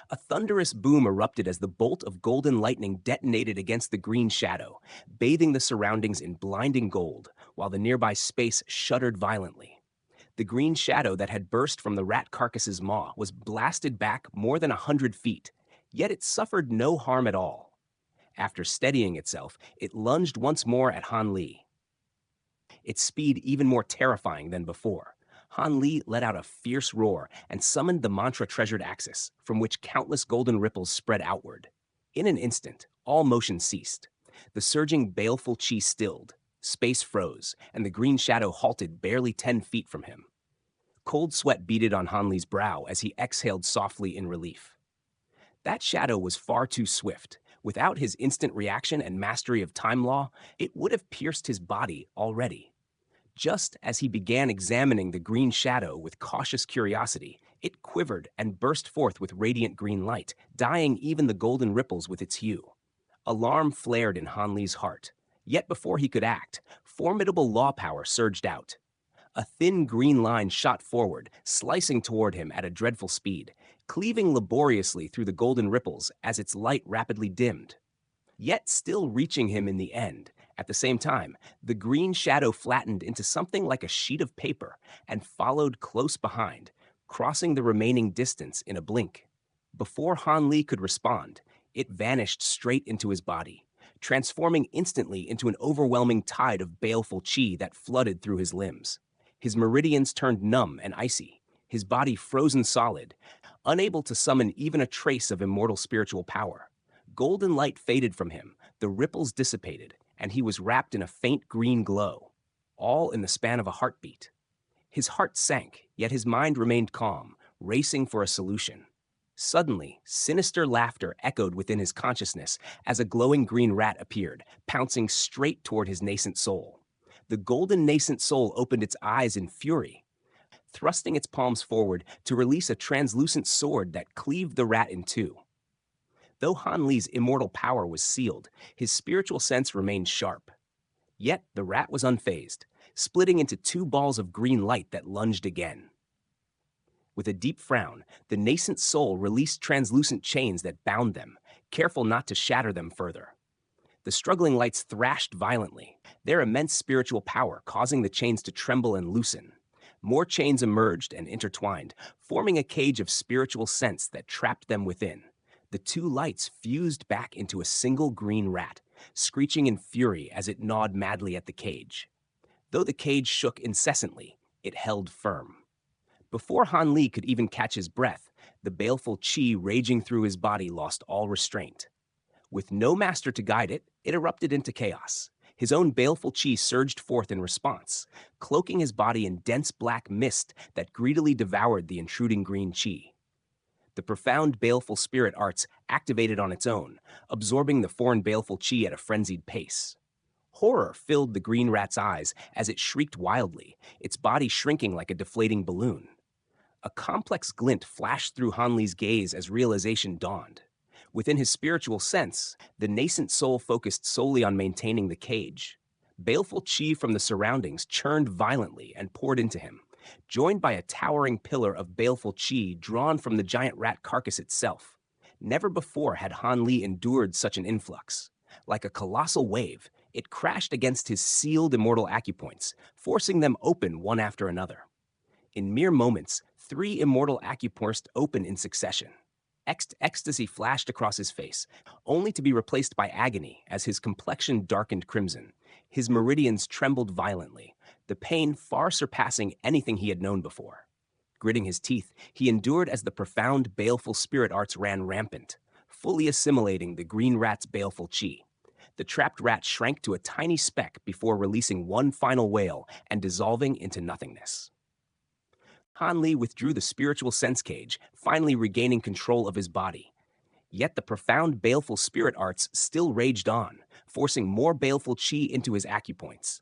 A thunderous boom erupted as the bolt of golden lightning detonated against the green shadow, bathing the surroundings in blinding gold, while the nearby space shuddered violently. The green shadow that had burst from the rat carcass's maw was blasted back more than 100 feet, yet it suffered no harm at all. After steadying itself, it lunged once more at Han Li, its speed even more terrifying than before. Han Li let out a fierce roar and summoned the mantra-treasured axis, from which countless golden ripples spread outward. In an instant, all motion ceased. The surging baleful chi stilled, space froze, and the green shadow halted barely 10 feet from him. Cold sweat beaded on Han Li's brow as he exhaled softly in relief. That shadow was far too swift. Without his instant reaction and mastery of time law, it would have pierced his body already. Just as he began examining the green shadow with cautious curiosity, it quivered and burst forth with radiant green light, dyeing even the golden ripples with its hue. Alarm flared in Han Li's heart. Yet before he could act, formidable law power surged out. A thin green line shot forward, slicing toward him at a dreadful speed, cleaving laboriously through the golden ripples as its light rapidly dimmed, yet still reaching him in the end. At the same time, the green shadow flattened into something like a sheet of paper and followed close behind, crossing the remaining distance in a blink. Before Han Li could respond, it vanished straight into his body, transforming instantly into an overwhelming tide of baleful chi that flooded through his limbs. His meridians turned numb and icy, his body frozen solid, unable to summon even a trace of immortal spiritual power. Golden light faded from him, the ripples dissipated, and he was wrapped in a faint green glow, all in the span of a heartbeat. His heart sank, yet his mind remained calm, racing for a solution. Suddenly, sinister laughter echoed within his consciousness as a glowing green rat appeared, pouncing straight toward his nascent soul. The golden nascent soul opened its eyes in fury, thrusting its palms forward to release a translucent sword that cleaved the rat in two. Though Han Li's immortal power was sealed, his spiritual sense remained sharp. Yet the rat was unfazed, splitting into two balls of green light that lunged again. With a deep frown, the nascent soul released translucent chains that bound them, careful not to shatter them further. The struggling lights thrashed violently, their immense spiritual power causing the chains to tremble and loosen. More chains emerged and intertwined, forming a cage of spiritual sense that trapped them within. The two lights fused back into a single green rat, screeching in fury as it gnawed madly at the cage. Though the cage shook incessantly, it held firm. Before Han Li could even catch his breath, the baleful chi raging through his body lost all restraint. With no master to guide it, it erupted into chaos. His own baleful chi surged forth in response, cloaking his body in dense black mist that greedily devoured the intruding green chi. The profound baleful spirit arts activated on its own, absorbing the foreign baleful chi at a frenzied pace. Horror filled the green rat's eyes as it shrieked wildly, its body shrinking like a deflating balloon. A complex glint flashed through Han Li's gaze as realization dawned. Within his spiritual sense, the nascent soul focused solely on maintaining the cage. Baleful chi from the surroundings churned violently and poured into him, joined by a towering pillar of baleful chi drawn from the giant rat carcass itself. Never before had Han Li endured such an influx. Like a colossal wave, it crashed against his sealed immortal acupoints, forcing them open one after another. In mere moments, 3 immortal acupoints opened in succession. Ecstasy flashed across his face, only to be replaced by agony as his complexion darkened crimson. His meridians trembled violently, the pain far surpassing anything he had known before. Gritting his teeth, he endured as the profound baleful spirit arts ran rampant, fully assimilating the green rat's baleful chi. The trapped rat shrank to a tiny speck before releasing one final wail and dissolving into nothingness. Han Li withdrew the spiritual sense cage, finally regaining control of his body. Yet the profound baleful spirit arts still raged on, forcing more baleful chi into his acupoints.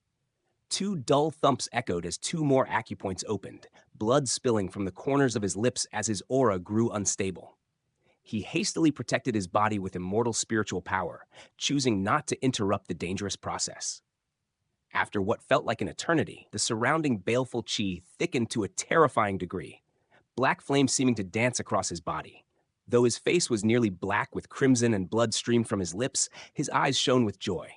2 dull thumps echoed as 2 more acupoints opened, blood spilling from the corners of his lips as his aura grew unstable. He hastily protected his body with immortal spiritual power, choosing not to interrupt the dangerous process. After what felt like an eternity, the surrounding baleful chi thickened to a terrifying degree, black flames seeming to dance across his body. Though his face was nearly black with crimson and blood streamed from his lips, his eyes shone with joy.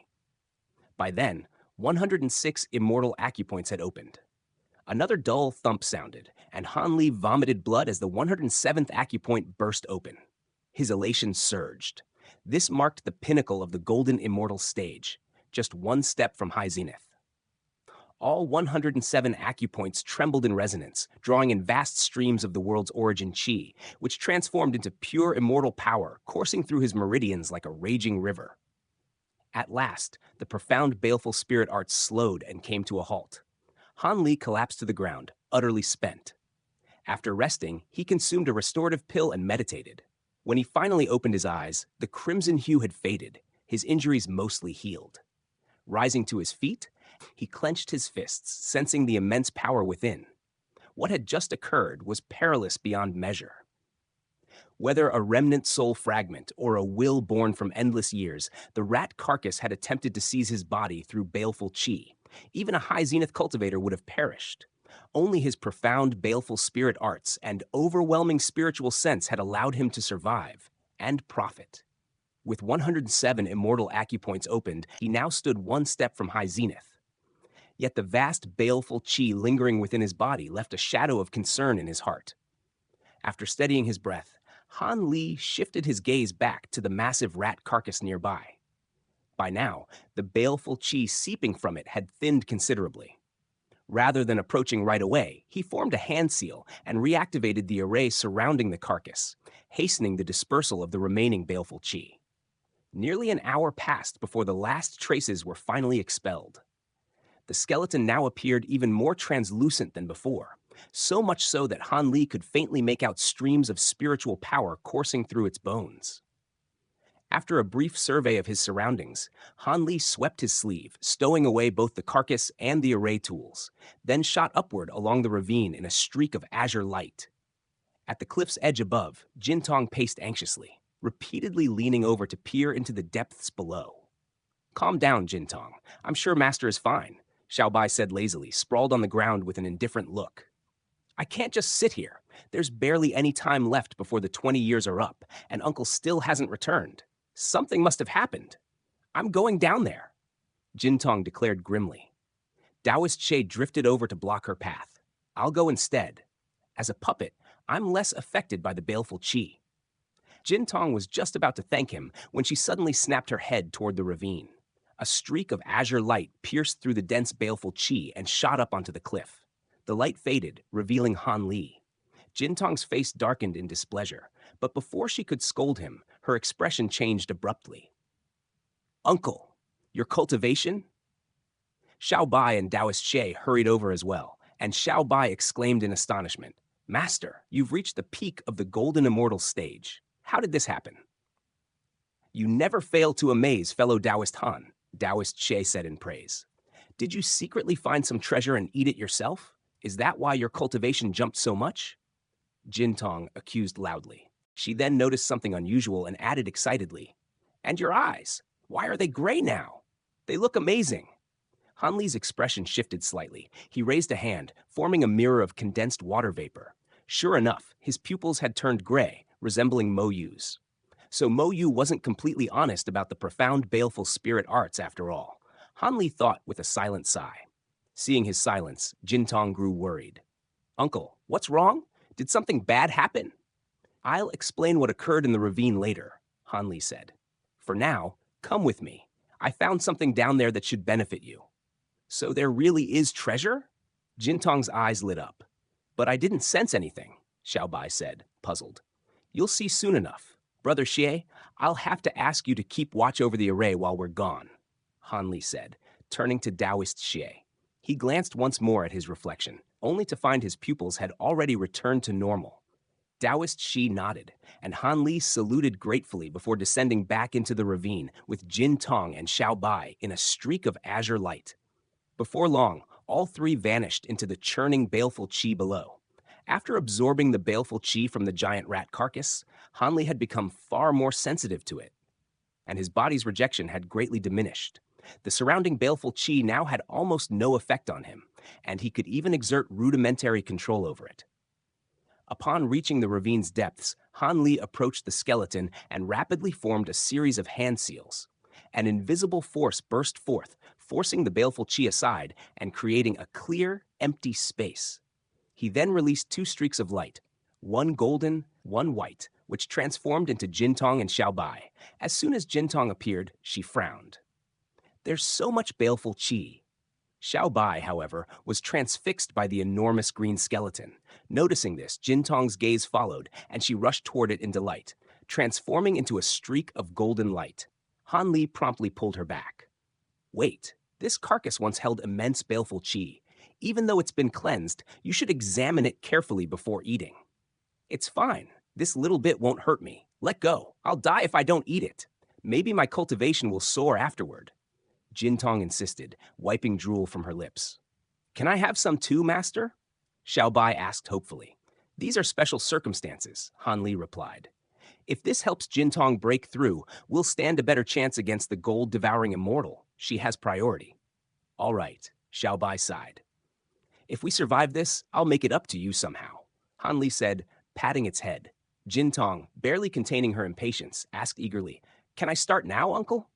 By then, 106 immortal acupoints had opened. Another dull thump sounded, and Han Li vomited blood as the 107th acupoint burst open. His elation surged. This marked the pinnacle of the Golden Immortal stage, just one step from high zenith. All 107 acupoints trembled in resonance, drawing in vast streams of the world's origin chi, which transformed into pure immortal power, coursing through his meridians like a raging river. At last, the profound baleful spirit arts slowed and came to a halt. Han Li collapsed to the ground, utterly spent. After resting, he consumed a restorative pill and meditated. When he finally opened his eyes, the crimson hue had faded, his injuries mostly healed. Rising to his feet, he clenched his fists, sensing the immense power within. What had just occurred was perilous beyond measure. Whether a remnant soul fragment or a will born from endless years, the rat carcass had attempted to seize his body through baleful chi. Even a high zenith cultivator would have perished. Only his profound baleful spirit arts and overwhelming spiritual sense had allowed him to survive and profit. With 107 immortal acupoints opened, he now stood one step from high zenith. Yet the vast baleful chi lingering within his body left a shadow of concern in his heart. After steadying his breath, Han Li shifted his gaze back to the massive rat carcass nearby. By now, the baleful chi seeping from it had thinned considerably. Rather than approaching right away, he formed a hand seal and reactivated the array surrounding the carcass, hastening the dispersal of the remaining baleful chi. Nearly an hour passed before the last traces were finally expelled. The skeleton now appeared even more translucent than before, so much so that Han Li could faintly make out streams of spiritual power coursing through its bones. After a brief survey of his surroundings, Han Li swept his sleeve, stowing away both the carcass and the array tools, then shot upward along the ravine in a streak of azure light. At the cliff's edge above, Jin Tong paced anxiously, repeatedly leaning over to peer into the depths below. "Calm down, Jin Tong. I'm sure Master is fine," Xiao Bai said lazily, sprawled on the ground with an indifferent look. "I can't just sit here. There's barely any time left before the 20 years are up, and Uncle still hasn't returned. Something must have happened. I'm going down there," Jin Tong declared grimly. Taoist Che drifted over to block her path. "I'll go instead. As a puppet, I'm less affected by the baleful chi." Jin Tong was just about to thank him when she suddenly snapped her head toward the ravine. A streak of azure light pierced through the dense baleful chi and shot up onto the cliff. The light faded, revealing Han Li. Jin Tong's face darkened in displeasure, but before she could scold him, her expression changed abruptly. "Uncle, your cultivation?" Xiao Bai and Taoist Che hurried over as well, and Xiao Bai exclaimed in astonishment, "Master, you've reached the peak of the Golden Immortal stage. How did this happen?" "You never fail to amaze fellow Taoist Han," Taoist Che said in praise. "Did you secretly find some treasure and eat it yourself? Is that why your cultivation jumped so much?" Jin Tong accused loudly. She then noticed something unusual and added excitedly, "And your eyes, why are they gray now? They look amazing." Han Li's expression shifted slightly. He raised a hand, forming a mirror of condensed water vapor. Sure enough, his pupils had turned gray, resembling Mo Yu's. So Mo Yu wasn't completely honest about the profound baleful spirit arts after all. Han Li thought with a silent sigh. Seeing his silence, Jin Tong grew worried. "Uncle, what's wrong? Did something bad happen?" "I'll explain what occurred in the ravine later," Han Li said. "For now, come with me. I found something down there that should benefit you." "So there really is treasure?" Jin Tong's eyes lit up. "But I didn't sense anything," Xiao Bai said, puzzled. "You'll see soon enough. Brother Xie, I'll have to ask you to keep watch over the array while we're gone," Han Li said, turning to Taoist Xie. He glanced once more at his reflection, only to find his pupils had already returned to normal. Taoist Xi nodded, and Han Li saluted gratefully before descending back into the ravine with Jin Tong and Xiao Bai in a streak of azure light. Before long, all three vanished into the churning baleful chi below. After absorbing the baleful chi from the giant rat carcass, Han Li had become far more sensitive to it, and his body's rejection had greatly diminished. The surrounding baleful chi now had almost no effect on him, and he could even exert rudimentary control over it. Upon reaching the ravine's depths, Han Li approached the skeleton and rapidly formed a series of hand seals. An invisible force burst forth, forcing the baleful chi aside and creating a clear, empty space. He then released two streaks of light, one golden, one white, which transformed into Jintong and Xiaobai. As soon as Jintong appeared, she frowned. There's so much baleful chi. Xiaobai, however, was transfixed by the enormous green skeleton. Noticing this, Jintong's gaze followed, and she rushed toward it in delight, transforming into a streak of golden light. Han Li promptly pulled her back. Wait, this carcass once held immense baleful chi. Even though it's been cleansed, you should examine it carefully before eating. It's fine. This little bit won't hurt me. Let go. I'll die if I don't eat it. Maybe my cultivation will soar afterward. Jintong insisted, wiping drool from her lips. Can I have some too, master? Xiaobai asked hopefully. These are special circumstances, Han Li replied. If this helps Jintong break through, we'll stand a better chance against the gold-devouring immortal. She has priority. All right, Xiaobai sighed. If we survive this, I'll make it up to you somehow, Han Li said, patting its head. Jintong, barely containing her impatience, asked eagerly, Can I start now, uncle?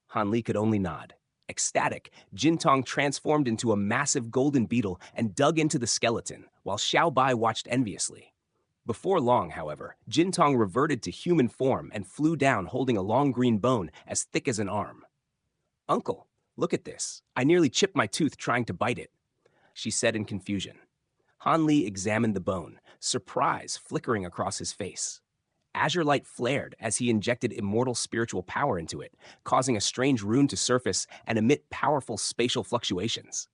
Han Li could only nod. Ecstatic, Jintong transformed into a massive golden beetle and dug into the skeleton, while Xiaobai watched enviously. Before long, however, Jintong reverted to human form and flew down holding a long green bone as thick as an arm. Uncle, look at this. I nearly chipped my tooth trying to bite it, she said in confusion. Han Li examined the bone, surprise flickering across his face. Azure light flared as he injected immortal spiritual power into it, causing a strange rune to surface and emit powerful spatial fluctuations.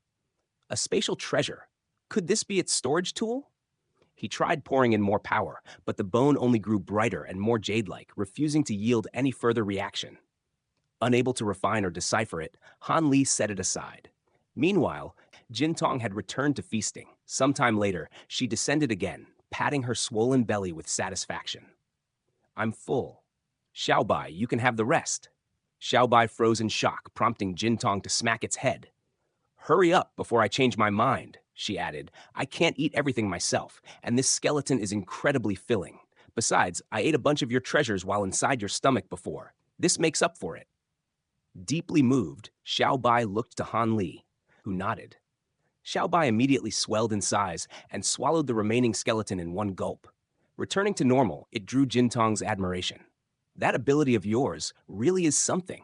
A spatial treasure. Could this be its storage tool? He tried pouring in more power, but the bone only grew brighter and more jade-like, refusing to yield any further reaction. Unable to refine or decipher it, Han Li set it aside. Meanwhile, Jintong had returned to feasting. Sometime later, she descended again, patting her swollen belly with satisfaction. I'm full. Xiaobai, you can have the rest. Xiaobai froze in shock, prompting Jintong to smack its head. Hurry up before I change my mind, she added. I can't eat everything myself, and this skeleton is incredibly filling. Besides, I ate a bunch of your treasures while inside your stomach before. This makes up for it. Deeply moved, Xiaobai looked to Han Li, who nodded. Xiaobai immediately swelled in size and swallowed the remaining skeleton in one gulp. Returning to normal, it drew Jintong's admiration. That ability of yours really is something.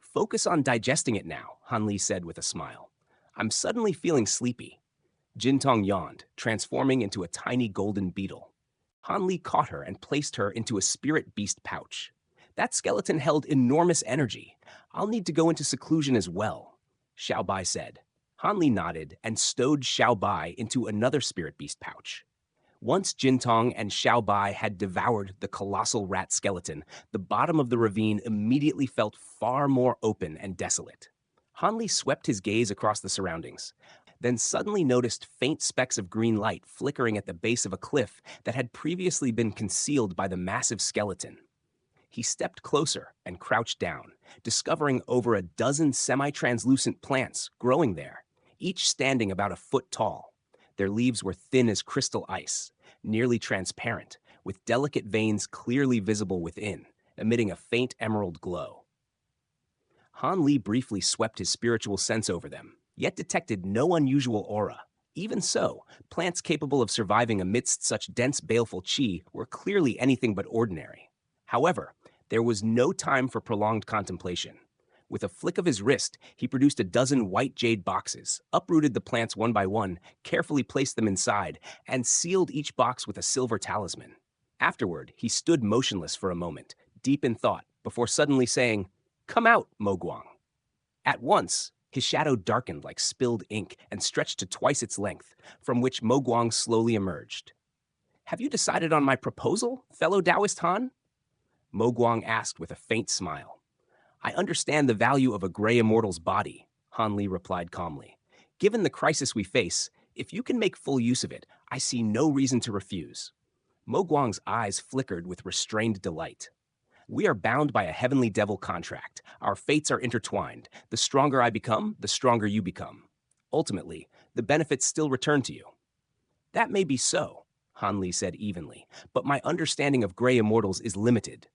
Focus on digesting it now, Han Li said with a smile. I'm suddenly feeling sleepy. Jintong yawned, transforming into a tiny golden beetle. Han Li caught her and placed her into a spirit beast pouch. That skeleton held enormous energy. I'll need to go into seclusion as well, Xiaobai said. Han Li nodded and stowed Xiaobai into another spirit beast pouch. Once Jintong and Xiaobai had devoured the colossal rat skeleton, the bottom of the ravine immediately felt far more open and desolate. Han Li swept his gaze across the surroundings, then suddenly noticed faint specks of green light flickering at the base of a cliff that had previously been concealed by the massive skeleton. He stepped closer and crouched down, discovering over a dozen semi-translucent plants growing there, each standing about a foot tall. Their leaves were thin as crystal ice, nearly transparent, with delicate veins clearly visible within, emitting a faint emerald glow. Han Li briefly swept his spiritual sense over them, yet detected no unusual aura. Even so, plants capable of surviving amidst such dense baleful chi were clearly anything but ordinary. However, there was no time for prolonged contemplation. With a flick of his wrist, he produced a dozen white jade boxes, uprooted the plants one by one, carefully placed them inside, and sealed each box with a silver talisman. Afterward, he stood motionless for a moment, deep in thought, before suddenly saying, "Come out, Moguang." At once, his shadow darkened like spilled ink and stretched to twice its length, from which Moguang slowly emerged. "Have you decided on my proposal, fellow Taoist Han?" Moguang asked with a faint smile. "I understand the value of a gray immortal's body," Han Li replied calmly. "Given the crisis we face, if you can make full use of it, I see no reason to refuse." Moguang's eyes flickered with restrained delight. "We are bound by a heavenly devil contract. Our fates are intertwined. The stronger I become, the stronger you become. Ultimately, the benefits still return to you." "That may be so. Han Li said evenly, but my understanding of gray immortals is limited.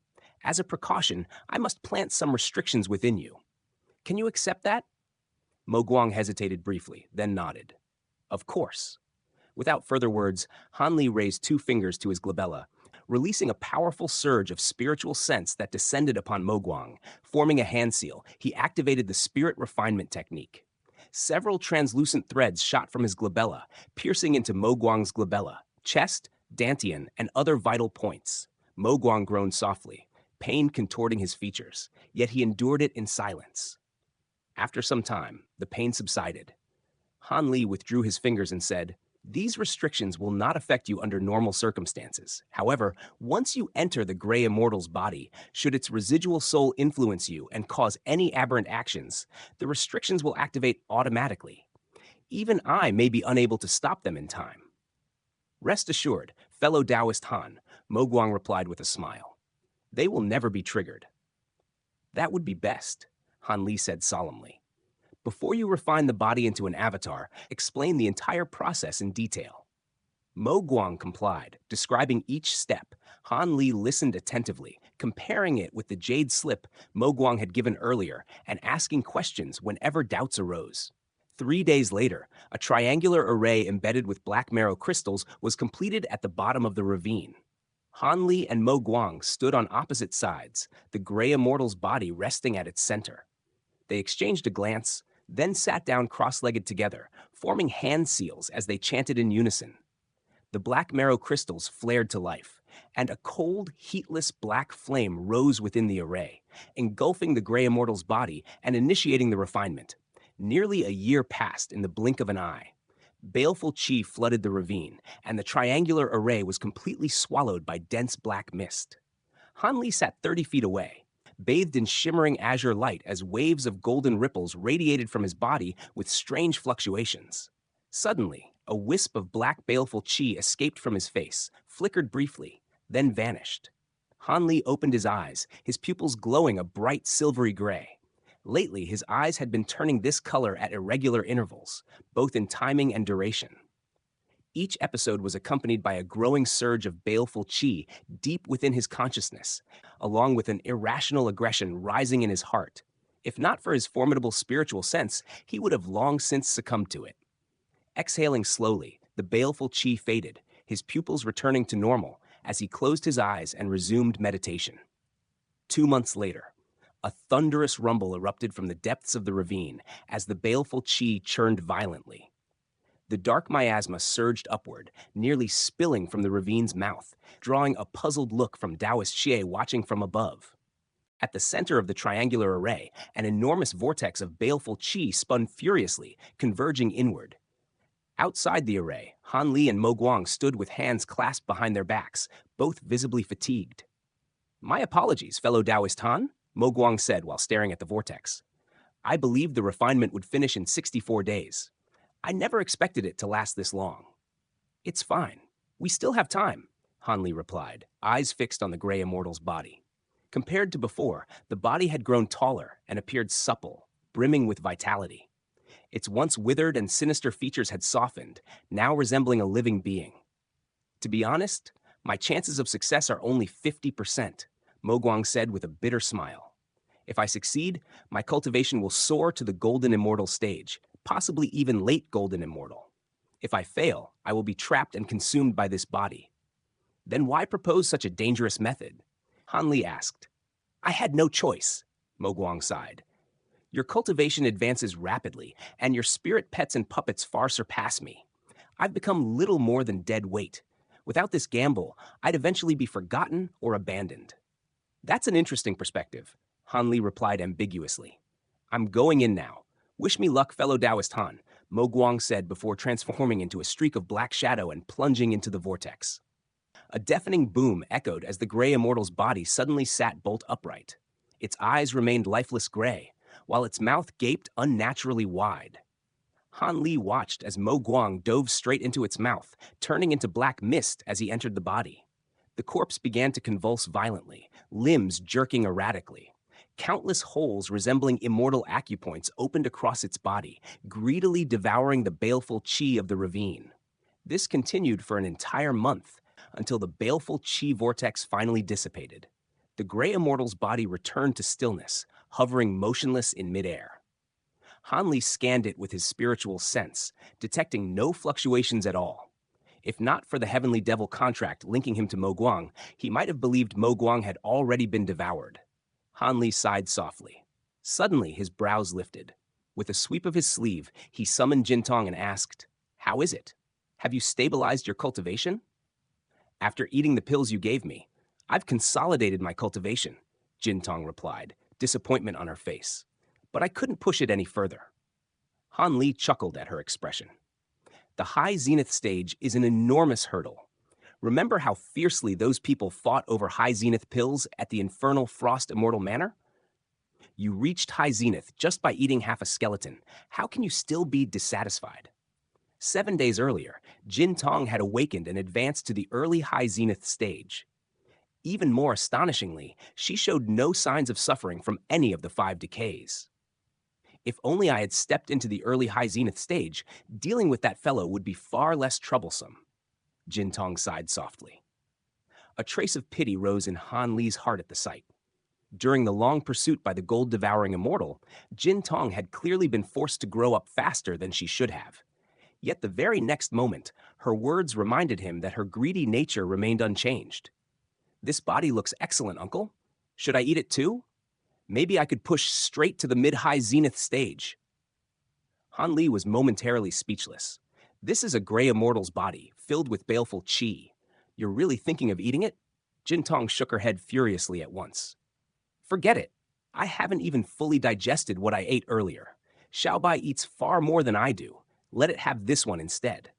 As a precaution, I must plant some restrictions within you. Can you accept that? Mo Guang hesitated briefly, then nodded. Of course. Without further words, Han Li raised two fingers to his glabella, releasing a powerful surge of spiritual sense that descended upon Mo Guang. Forming a hand seal, he activated the spirit refinement technique. Several translucent threads shot from his glabella, piercing into Mo Guang's glabella, chest, dantian, and other vital points. Mo Guang groaned softly, pain contorting his features, yet he endured it in silence. After some time, the pain subsided. Han Li withdrew his fingers and said, "These restrictions will not affect you under normal circumstances. However, once you enter the Gray Immortal's body, should its residual soul influence you and cause any aberrant actions, the restrictions will activate automatically. Even I may be unable to stop them in time." "Rest assured, fellow Taoist Han," Mo Guang replied with a smile. "They will never be triggered." "That would be best," Han Li said solemnly. "Before you refine the body into an avatar, explain the entire process in detail." Mo Guang complied, describing each step. Han Li listened attentively, comparing it with the jade slip Mo Guang had given earlier and asking questions whenever doubts arose. 3 days later, a triangular array embedded with black marrow crystals was completed at the bottom of the ravine. Han Li and Mo Guang stood on opposite sides, the Gray Immortal's body resting at its center. They exchanged a glance, then sat down cross-legged together, forming hand seals as they chanted in unison. The black marrow crystals flared to life, and a cold, heatless black flame rose within the array, engulfing the Gray Immortal's body and initiating the refinement. Nearly a year passed in the blink of an eye. Baleful chi flooded the ravine, and the triangular array was completely swallowed by dense black mist. Han Li sat 30 feet away, bathed in shimmering azure light as waves of golden ripples radiated from his body with strange fluctuations. Suddenly, a wisp of black baleful chi escaped from his face, flickered briefly, then vanished. Han Li opened his eyes, his pupils glowing a bright silvery gray. Lately, his eyes had been turning this color at irregular intervals, both in timing and duration. Each episode was accompanied by a growing surge of baleful chi deep within his consciousness, along with an irrational aggression rising in his heart. If not for his formidable spiritual sense, he would have long since succumbed to it. Exhaling slowly, the baleful chi faded, his pupils returning to normal as he closed his eyes and resumed meditation. 2 months later, a thunderous rumble erupted from the depths of the ravine as the baleful chi churned violently. The dark miasma surged upward, nearly spilling from the ravine's mouth, drawing a puzzled look from Taoist Xie watching from above. At the center of the triangular array, an enormous vortex of baleful chi spun furiously, converging inward. Outside the array, Han Li and Mo Guang stood with hands clasped behind their backs, both visibly fatigued. "My apologies, fellow Taoist Han," Mo Guang said while staring at the vortex. "I believed the refinement would finish in 64 days. I never expected it to last this long." "It's fine. We still have time," Han Li replied, eyes fixed on the Gray Immortal's body. Compared to before, the body had grown taller and appeared supple, brimming with vitality. Its once withered and sinister features had softened, now resembling a living being. "To be honest, my chances of success are only 50%, Mo Guang said with a bitter smile. "If I succeed, my cultivation will soar to the Golden Immortal stage, possibly even late Golden Immortal. If I fail, I will be trapped and consumed by this body." "Then why propose such a dangerous method?" Han Li asked. "I had no choice," Mo Guang sighed. "Your cultivation advances rapidly, and your spirit pets and puppets far surpass me. I've become little more than dead weight. Without this gamble, I'd eventually be forgotten or abandoned." "That's an interesting perspective," Han Li replied ambiguously. "I'm going in now. Wish me luck, fellow Taoist Han," Mo Guang said before transforming into a streak of black shadow and plunging into the vortex. A deafening boom echoed as the Gray Immortal's body suddenly sat bolt upright. Its eyes remained lifeless gray, while its mouth gaped unnaturally wide. Han Li watched as Mo Guang dove straight into its mouth, turning into black mist as he entered the body. The corpse began to convulse violently, limbs jerking erratically. Countless holes resembling immortal acupoints opened across its body, greedily devouring the baleful chi of the ravine. This continued for an entire month until the baleful chi vortex finally dissipated. The gray immortal's body returned to stillness, hovering motionless in midair. Hanli scanned it with his spiritual sense, detecting no fluctuations at all. If not for the heavenly devil contract linking him to Mo Guang, he might have believed Mo Guang had already been devoured. Hanli sighed softly. Suddenly, his brows lifted. With a sweep of his sleeve, he summoned Jintong and asked, "How is it? Have you stabilized your cultivation?" "After eating the pills you gave me, I've consolidated my cultivation," Jintong replied, disappointment on her face. "But I couldn't push it any further." Han Li chuckled at her expression. The high zenith stage is an enormous hurdle. Remember how fiercely those people fought over high zenith pills at the infernal Frost Immortal Manor? You reached high zenith just by eating half a skeleton. How can you still be dissatisfied? 7 days earlier, Jin Tong had awakened and advanced to the early high zenith stage. Even more astonishingly, she showed no signs of suffering from any of the 5 decays. If only I had stepped into the early high zenith stage, dealing with that fellow would be far less troublesome. Jin Tong sighed softly. A trace of pity rose in Han Li's heart at the sight. During the long pursuit by the gold-devouring immortal, Jin Tong had clearly been forced to grow up faster than she should have. Yet the very next moment, her words reminded him that her greedy nature remained unchanged. "This body looks excellent, uncle. Should I eat it too? Maybe I could push straight to the mid-high zenith stage." Han Li was momentarily speechless. "This is a gray immortal's body, filled with baleful chi. You're really thinking of eating it?" Jin Tong shook her head furiously at once. "Forget it. I haven't even fully digested what I ate earlier. Xiaobai eats far more than I do. Let it have this one instead."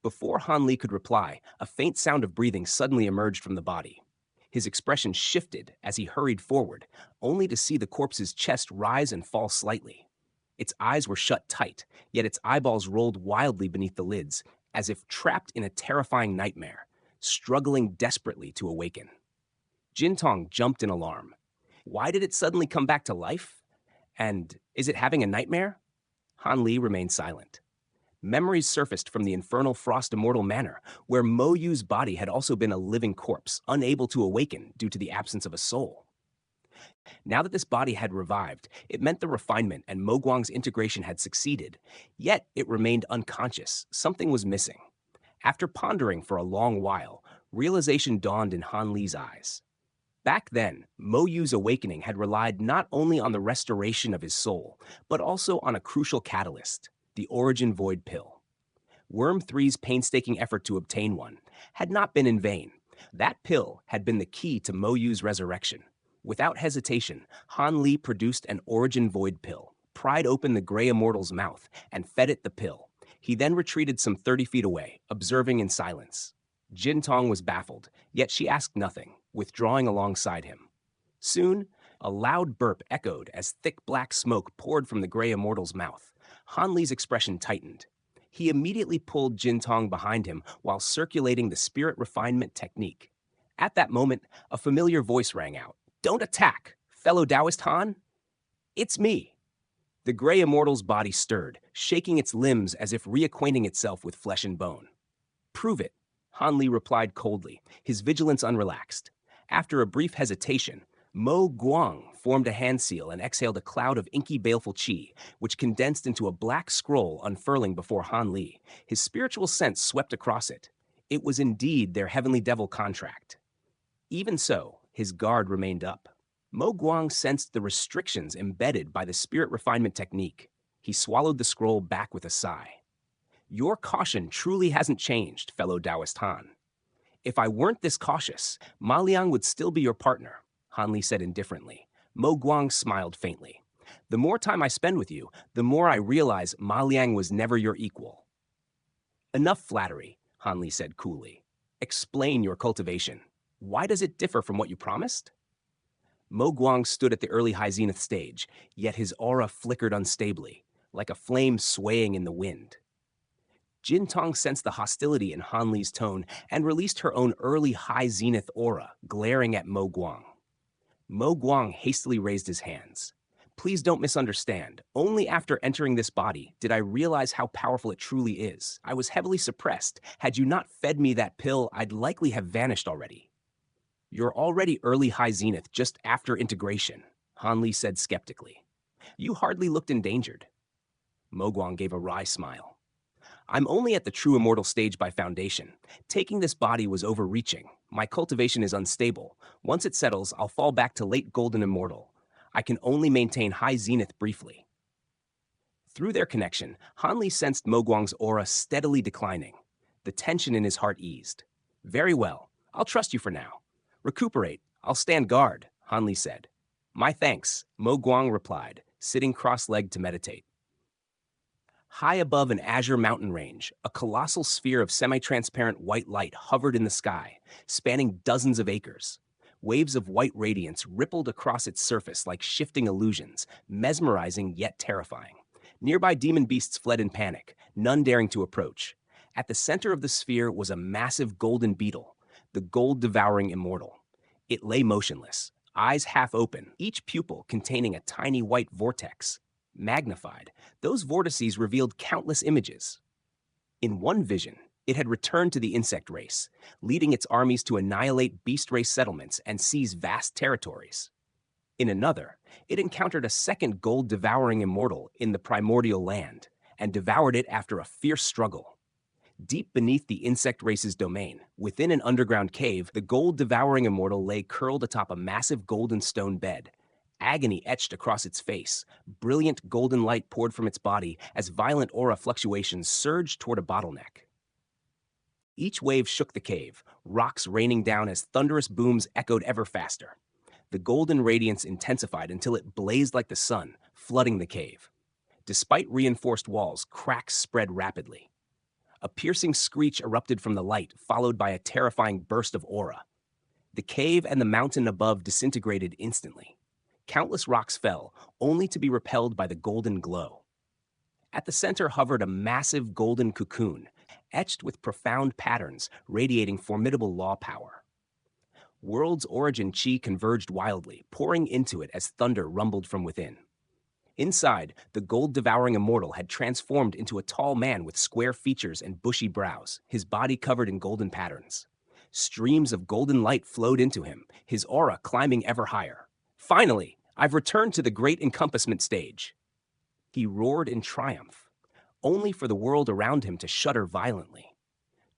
Before Han Li could reply, a faint sound of breathing suddenly emerged from the body. His expression shifted as he hurried forward, only to see the corpse's chest rise and fall slightly. Its eyes were shut tight, yet its eyeballs rolled wildly beneath the lids, as if trapped in a terrifying nightmare, struggling desperately to awaken. Jin Tong jumped in alarm. Why did it suddenly come back to life? And is it having a nightmare? Han Li remained silent. Memories surfaced from the infernal Frost Immortal Manor, where Mo Yu's body had also been a living corpse, unable to awaken due to the absence of a soul. Now that this body had revived, it meant the refinement and Mo Guang's integration had succeeded. Yet it remained unconscious. Something was missing. After pondering for a long while, realization dawned in Han Li's eyes. Back then, Mo Yu's awakening had relied not only on the restoration of his soul, but also on a crucial catalyst, the Origin Void Pill. Worm 3's painstaking effort to obtain one had not been in vain. That pill had been the key to Mo Yu's resurrection. Without hesitation, Han Li produced an Origin Void Pill, pried open the gray immortal's mouth, and fed it the pill. He then retreated some 30 feet away, observing in silence. Jin Tong was baffled, yet she asked nothing, withdrawing alongside him. Soon, a loud burp echoed as thick black smoke poured from the gray immortal's mouth. Han Li's expression tightened. He immediately pulled Jin Tong behind him while circulating the spirit refinement technique. At that moment, a familiar voice rang out. "Don't attack, fellow Taoist Han." "It's me." The gray immortal's body stirred, shaking its limbs as if reacquainting itself with flesh and bone. "Prove it," Han Li replied coldly, his vigilance unrelaxed. After a brief hesitation, Mo Guang formed a hand seal and exhaled a cloud of inky baleful chi, which condensed into a black scroll unfurling before Han Li. His spiritual sense swept across it. It was indeed their heavenly devil contract. Even so, his guard remained up. Mo Guang sensed the restrictions embedded by the spirit refinement technique. He swallowed the scroll back with a sigh. "Your caution truly hasn't changed, fellow Taoist Han. If I weren't this cautious, Ma Liang would still be your partner," Han Li said indifferently. Mo Guang smiled faintly. "The more time I spend with you, the more I realize Ma Liang was never your equal." "Enough flattery," Han Li said coolly. "Explain your cultivation. Why does it differ from what you promised?" Mo Guang stood at the early high zenith stage, yet his aura flickered unstably, like a flame swaying in the wind. Jin Tong sensed the hostility in Han Li's tone and released her own early high zenith aura, glaring at Mo Guang. Mo Guang hastily raised his hands. Please don't misunderstand. Only after entering this body did I realize how powerful it truly is. I was heavily suppressed. Had you not fed me that pill, I'd likely have vanished already. You're already early high zenith just after integration, Han Li said skeptically. You hardly looked endangered. Mo Guang gave a wry smile. I'm only at the true immortal stage by foundation. Taking this body was overreaching. My cultivation is unstable. Once it settles, I'll fall back to late golden immortal. I can only maintain high zenith briefly. Through their connection, Han Li sensed Mo Guang's aura steadily declining. The tension in his heart eased. Very well. I'll trust you for now. Recuperate. I'll stand guard, Han Li said. My thanks, Mo Guang replied, sitting cross-legged to meditate. High above an azure mountain range, a colossal sphere of semi-transparent white light hovered in the sky, spanning dozens of acres. Waves of white radiance rippled across its surface like shifting illusions, mesmerizing yet terrifying. Nearby demon beasts fled in panic, none daring to approach. At the center of the sphere was a massive golden beetle, the gold-devouring immortal. It lay motionless, eyes half open, each pupil containing a tiny white vortex. Magnified, those vortices revealed countless images. In one vision, it had returned to the insect race, leading its armies to annihilate beast race settlements and seize vast territories. In another, it encountered a second gold-devouring immortal in the primordial land, and devoured it after a fierce struggle. Deep beneath the insect race's domain, within an underground cave, the gold-devouring immortal lay curled atop a massive golden stone bed. Agony etched across its face. Brilliant golden light poured from its body as violent aura fluctuations surged toward a bottleneck. Each wave shook the cave, rocks raining down as thunderous booms echoed ever faster. The golden radiance intensified until it blazed like the sun, flooding the cave. Despite reinforced walls, cracks spread rapidly. A piercing screech erupted from the light, followed by a terrifying burst of aura. The cave and the mountain above disintegrated instantly. Countless rocks fell, only to be repelled by the golden glow. At the center hovered a massive golden cocoon, etched with profound patterns, radiating formidable law power. World's origin chi converged wildly, pouring into it as thunder rumbled from within. Inside, the gold-devouring immortal had transformed into a tall man with square features and bushy brows, his body covered in golden patterns. Streams of golden light flowed into him, his aura climbing ever higher. Finally, I've returned to the great encompassment stage. He roared in triumph, only for the world around him to shudder violently.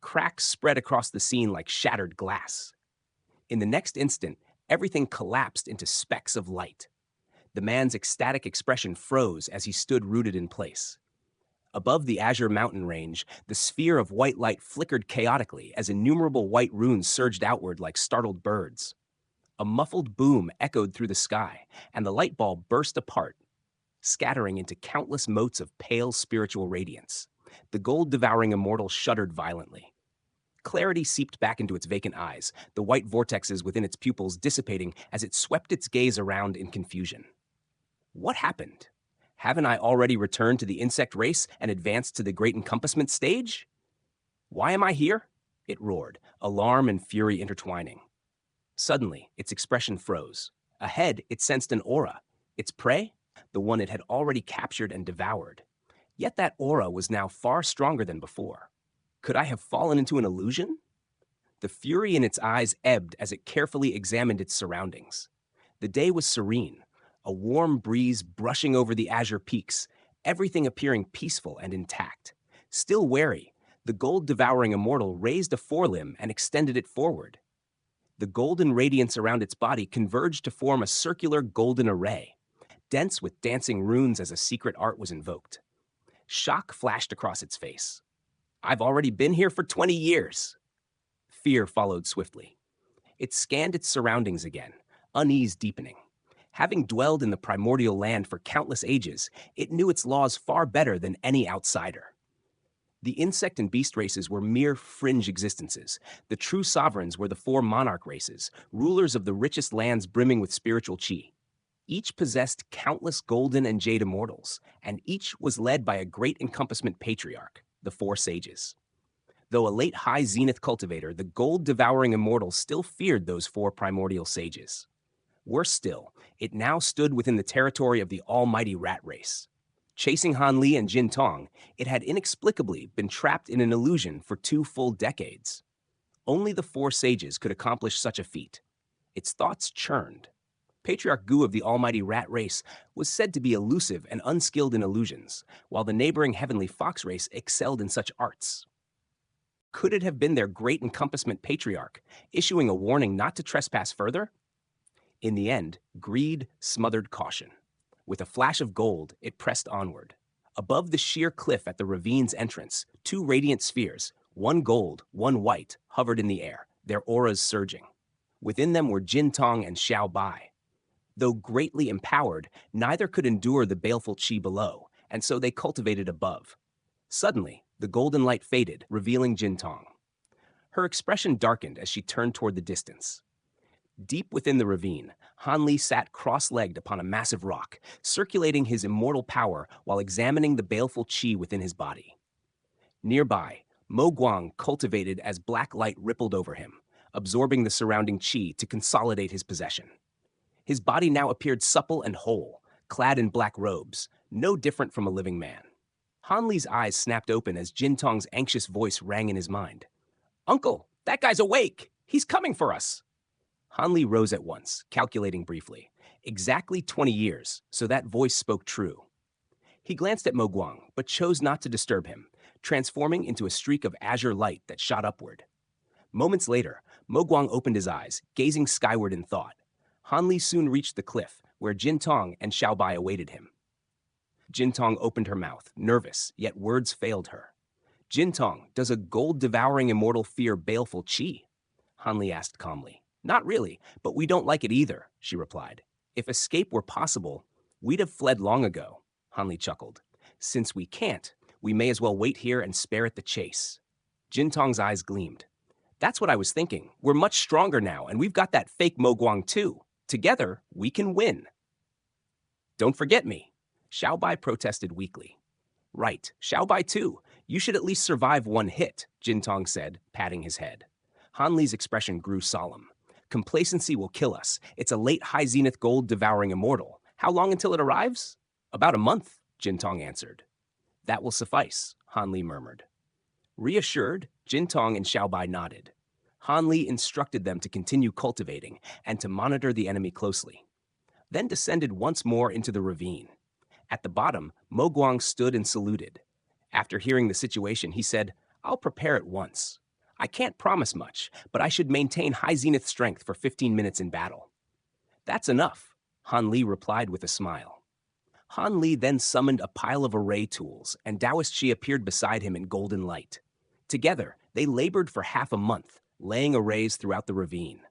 Cracks spread across the scene like shattered glass. In the next instant, everything collapsed into specks of light. The man's ecstatic expression froze as he stood rooted in place. Above the azure mountain range, the sphere of white light flickered chaotically as innumerable white runes surged outward like startled birds. A muffled boom echoed through the sky, and the light ball burst apart, scattering into countless motes of pale spiritual radiance. The gold-devouring immortal shuddered violently. Clarity seeped back into its vacant eyes, the white vortexes within its pupils dissipating as it swept its gaze around in confusion. What happened? Haven't I already returned to the insect race and advanced to the great encompassment stage? Why am I here? It roared, alarm and fury intertwining. Suddenly, its expression froze. Ahead, it sensed an aura. Its prey? The one it had already captured and devoured. Yet that aura was now far stronger than before. Could I have fallen into an illusion? The fury in its eyes ebbed as it carefully examined its surroundings. The day was serene, a warm breeze brushing over the azure peaks, everything appearing peaceful and intact. Still wary, the gold-devouring immortal raised a forelimb and extended it forward. The golden radiance around its body converged to form a circular golden array, dense with dancing runes as a secret art was invoked. Shock flashed across its face. I've already been here for 20 years. Fear followed swiftly. It scanned its surroundings again, unease deepening. Having dwelled in the primordial land for countless ages, it knew its laws far better than any outsider. The insect and beast races were mere fringe existences. The true sovereigns were the four monarch races, rulers of the richest lands brimming with spiritual chi. Each possessed countless golden and jade immortals, and each was led by a great encompassment patriarch, the four sages. Though a late high zenith cultivator, the gold-devouring immortal still feared those four primordial sages. Worse still, it now stood within the territory of the almighty rat race. Chasing Han Li and Jin Tong, it had inexplicably been trapped in an illusion for 2 full decades. Only the 4 sages could accomplish such a feat. Its thoughts churned. Patriarch Gu of the almighty rat race was said to be elusive and unskilled in illusions, while the neighboring heavenly fox race excelled in such arts. Could it have been their great encompassment patriarch, issuing a warning not to trespass further? In the end, greed smothered caution. With a flash of gold, it pressed onward. Above the sheer cliff at the ravine's entrance, 2 radiant spheres, one gold, one white, hovered in the air, their auras surging. Within them were Jin Tong and Xiao Bai. Though greatly empowered, neither could endure the baleful qi below, and so they cultivated above. Suddenly, the golden light faded, revealing Jin Tong. Her expression darkened as she turned toward the distance. Deep within the ravine, Han Li sat cross-legged upon a massive rock, circulating his immortal power while examining the baleful qi within his body. Nearby, Mo Guang cultivated as black light rippled over him, absorbing the surrounding qi to consolidate his possession. His body now appeared supple and whole, clad in black robes, no different from a living man. Han Li's eyes snapped open as Jin Tong's anxious voice rang in his mind. "Uncle, that guy's awake! He's coming for us!" Han Li rose at once, calculating briefly. Exactly 20 years, so that voice spoke true. He glanced at Mo Guang, but chose not to disturb him, transforming into a streak of azure light that shot upward. Moments later, Mo Guang opened his eyes, gazing skyward in thought. Han Li soon reached the cliff, where Jin Tong and Xiao Bai awaited him. Jin Tong opened her mouth, nervous, yet words failed her. "Jin Tong, does a gold-devouring immortal fear baleful qi?" Han Li asked calmly. "Not really, but we don't like it either," she replied. "If escape were possible, we'd have fled long ago," Han Li chuckled. "Since we can't, we may as well wait here and spare it the chase." Jin Tong's eyes gleamed. "That's what I was thinking. We're much stronger now, and we've got that fake Mo Guang too. Together, we can win." "Don't forget me," Xiao Bai protested weakly. "Right, Xiao Bai too. You should at least survive one hit," Jin Tong said, patting his head. Han Li's expression grew solemn. "Complacency will kill us. It's a late high zenith gold devouring immortal. How long until it arrives?" "About a month," Jin Tong answered. "That will suffice," Han Li murmured. Reassured, Jin Tong and Xiao Bai nodded. Han Li instructed them to continue cultivating and to monitor the enemy closely, then descended once more into the ravine. At the bottom, Mo Guang stood and saluted. After hearing the situation, he said, "I'll prepare at once. I can't promise much, but I should maintain high zenith strength for 15 minutes in battle." "That's enough," Han Li replied with a smile. Han Li then summoned a pile of array tools, and Taoist Chi appeared beside him in golden light. Together, they labored for half a month, laying arrays throughout the ravine.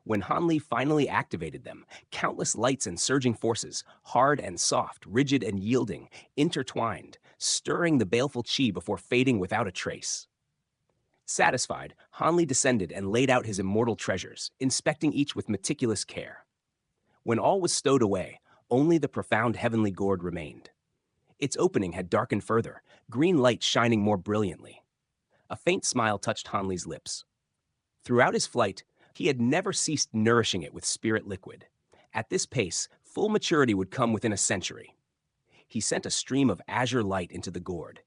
When Han Li finally activated them, countless lights and surging forces, hard and soft, rigid and yielding, intertwined, stirring the baleful qi before fading without a trace. Satisfied, Han Li descended and laid out his immortal treasures, inspecting each with meticulous care. When all was stowed away, only the profound heavenly gourd remained. Its opening had darkened further, green light shining more brilliantly. A faint smile touched Han Li's lips. Throughout his flight, he had never ceased nourishing it with spirit liquid. At this pace, full maturity would come within a century. He sent a stream of azure light into the gourd.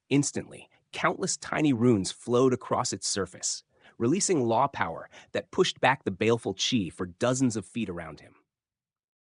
Instantly, countless tiny runes flowed across its surface, releasing law power that pushed back the baleful qi for dozens of feet around him.